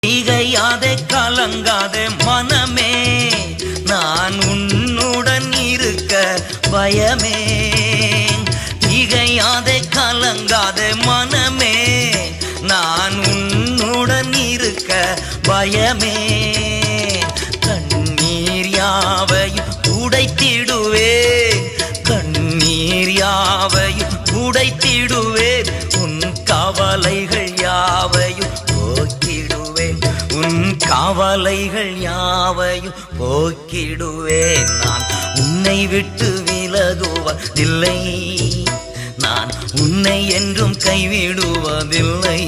திகையாதே கலங்காதே மனமே, நான் உன்னுடன் இருக்க பயமே. திகையாதே கலங்காதே மனமே, நான் உன்னுடன் இருக்க பயமே. கண்ணீர் யாவையும் உடைத்திடுவேன், கண்ணீர் யாவையும் உடைத்திடுவேன். உன் கவலைகள் யாவையும் போக்கிடுவேன், உன் கவலைகள் யாவையும் போக்கிடுவேன். நான் உன்னை விட்டு விலகுவதில்லை, நான் உன்னை என்றும் கைவிடுவதில்லை.